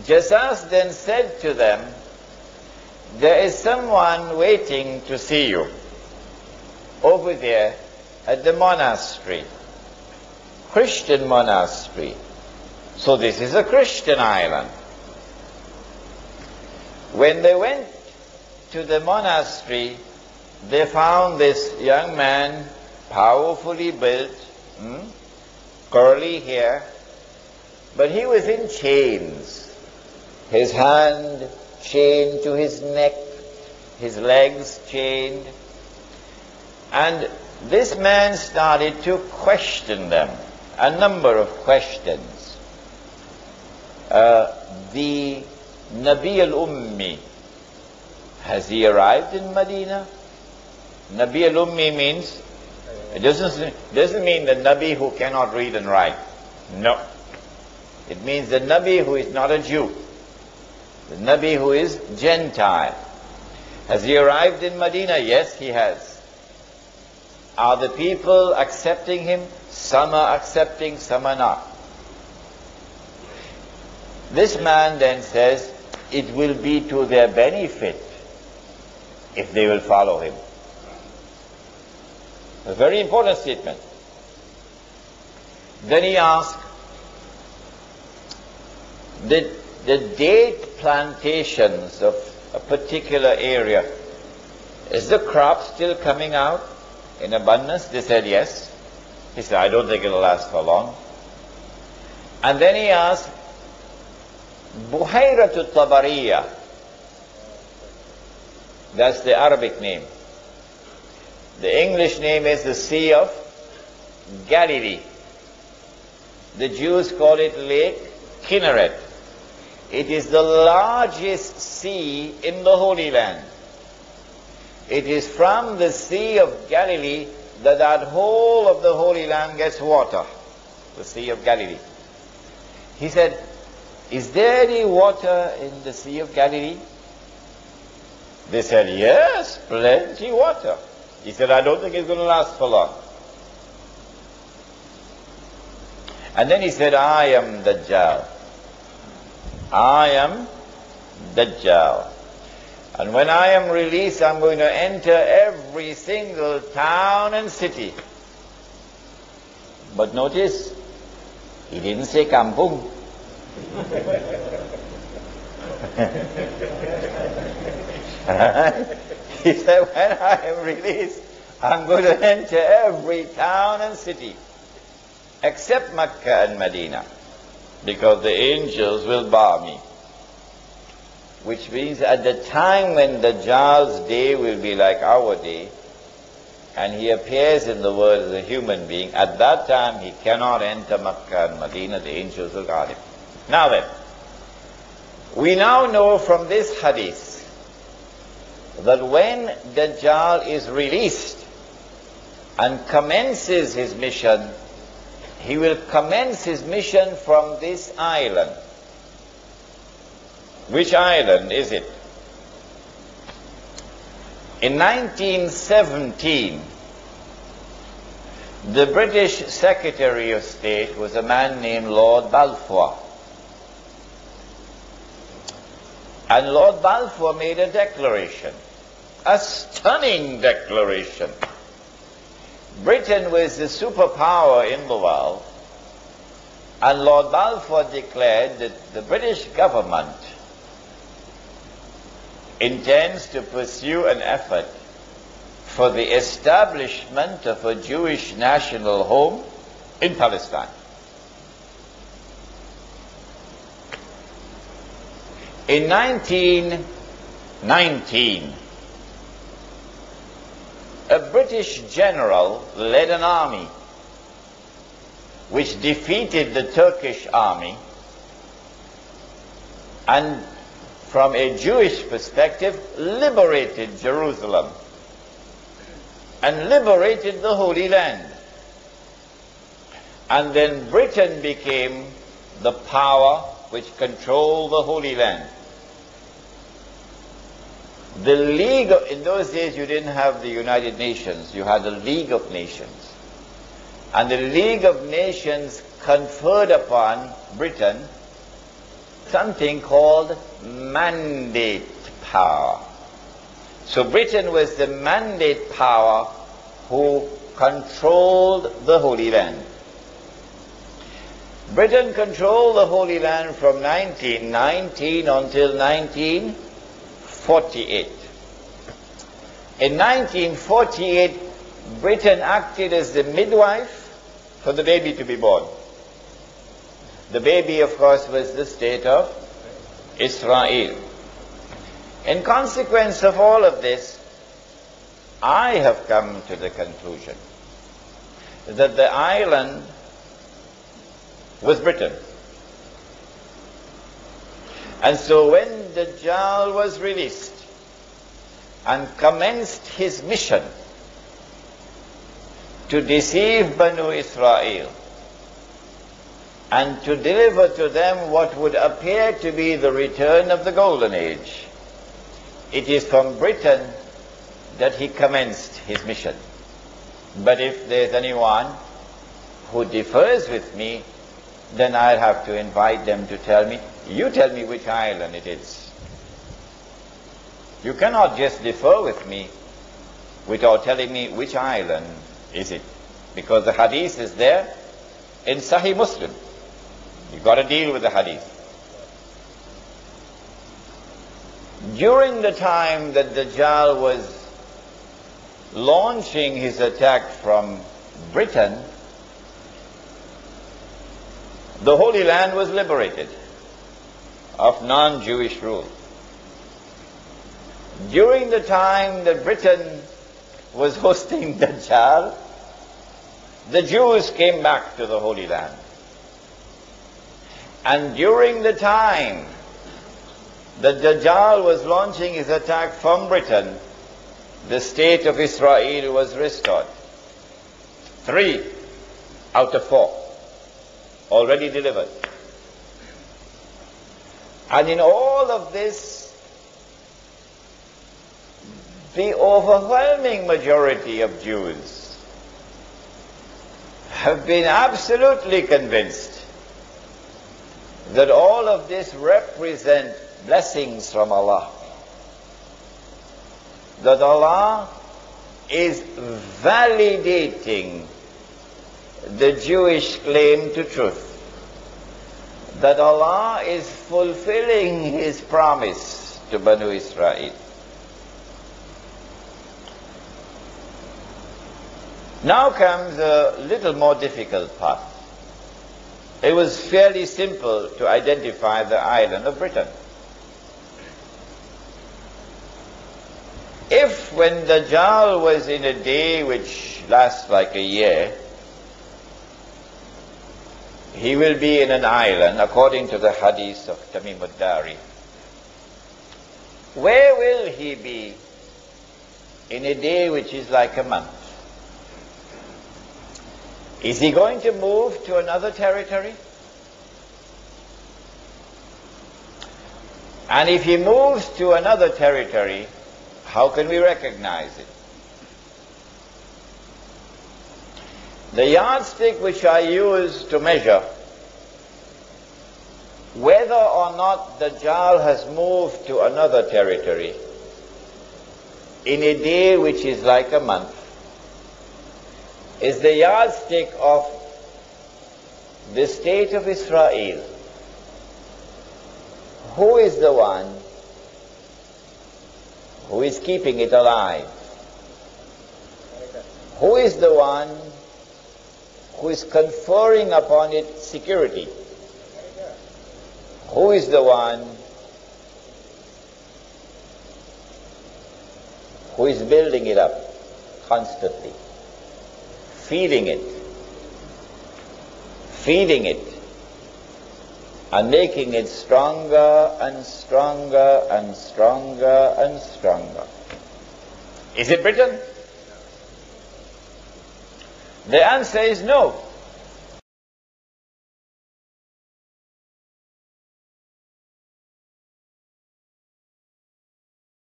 Jesus then said to them, there is someone waiting to see you over there at the monastery, Christian monastery. So this is a Christian island. When they went to the monastery, they found this young man, powerfully built, curly hair, but he was in chains. His hand chained to his neck, his legs chained. And this man started to question them, a number of questions. The Nabi al-Ummi, has he arrived in Medina? Nabi al-Ummi means, it doesn't mean the Nabi who cannot read and write. No. It means the Nabi who is not a Jew. The Nabi who is Gentile. Has he arrived in Medina? Yes, he has. Are the people accepting him? Some are accepting, some are not. This man then says, it will be to their benefit if they will follow him. A very important statement. Then he asked, the date plantations of a particular area, is the crop still coming out in abundance? They said yes. He said, I don't think it'll last for long. And then he asked, Buhayratu Tabariya, that's the Arabic name. The English name is the Sea of Galilee. The Jews call it Lake Kinneret. It is the largest sea in the Holy Land. It is from the Sea of Galilee that whole of the Holy Land gets water. The Sea of Galilee. He said, is there any water in the Sea of Galilee? They said, yes, plenty water. He said, I don't think it's going to last for long. And then he said, I am Dajjal. I am Dajjal. And when I am released, I'm going to enter every single town and city. But notice, he didn't say kampung. He said, when I am released, I'm going to enter every town and city, except Mecca and Medina, because the angels will bar me. Which means at the time when Dajjal's day will be like our day, and he appears in the world as a human being, at that time he cannot enter Mecca and Medina, the angels will guard him. Now then, we now know from this hadith that when Dajjal is released and commences his mission, he will commence his mission from this island. Which island is it? In 1917, the British Secretary of State was a man named Lord Balfour. And Lord Balfour made a declaration, a stunning declaration. Britain was the superpower in the world, and Lord Balfour declared that the British government intends to pursue an effort for the establishment of a Jewish national home in Palestine. In 1919, a British general led an army which defeated the Turkish army, and from a Jewish perspective liberated Jerusalem and liberated the Holy Land. And then Britain became the power which controlled the Holy Land. The League of, in those days you didn't have the United Nations, you had the League of Nations. And the League of Nations conferred upon Britain something called mandate power. So Britain was the mandate power who controlled the Holy Land. Britain controlled the Holy Land from 1919 until 1948. In 1948, Britain acted as the midwife for the baby to be born. The baby, of course, was the state of Israel. In consequence of all of this, I have come to the conclusion that the island was Britain. And so when Dajjal was released and commenced his mission to deceive Banu Israel and to deliver to them what would appear to be the return of the Golden Age, it is from Britain that he commenced his mission. But if there's anyone who differs with me, then I'll have to invite them to tell me, you tell me which island it is. You cannot just differ with me without telling me which island is it. Because the hadith is there in Sahih Muslim. You've got to deal with the hadith. During the time that Dajjal was launching his attack from Britain, the Holy Land was liberated of non-Jewish rule. During the time that Britain was hosting Dajjal, the Jews came back to the Holy Land. And during the time that Dajjal was launching his attack from Britain, the state of Israel was restored. 3 out of 4 already delivered. And in all of this, the overwhelming majority of Jews have been absolutely convinced that all of this represent blessings from Allah. That Allah is validating the Jewish claim to truth. That Allah is fulfilling His promise to Banu Israel. Now comes a little more difficult part. It was fairly simple to identify the island of Britain. If when Dajjal was in a day which lasts like a year, he will be in an island, according to the hadith of Tamim ad-Dari, where will he be in a day which is like a month? Is he going to move to another territory? And if he moves to another territory, how can we recognize it? The yardstick which I use to measure whether or not Dajjal has moved to another territory in a day which is like a month is the yardstick of the state of Israel. Who is the one who is keeping it alive? Who is the one who is conferring upon it security? Who is the one who is building it up constantly? Feeding it, and making it stronger and stronger and stronger and stronger. Is it Britain? The answer is no.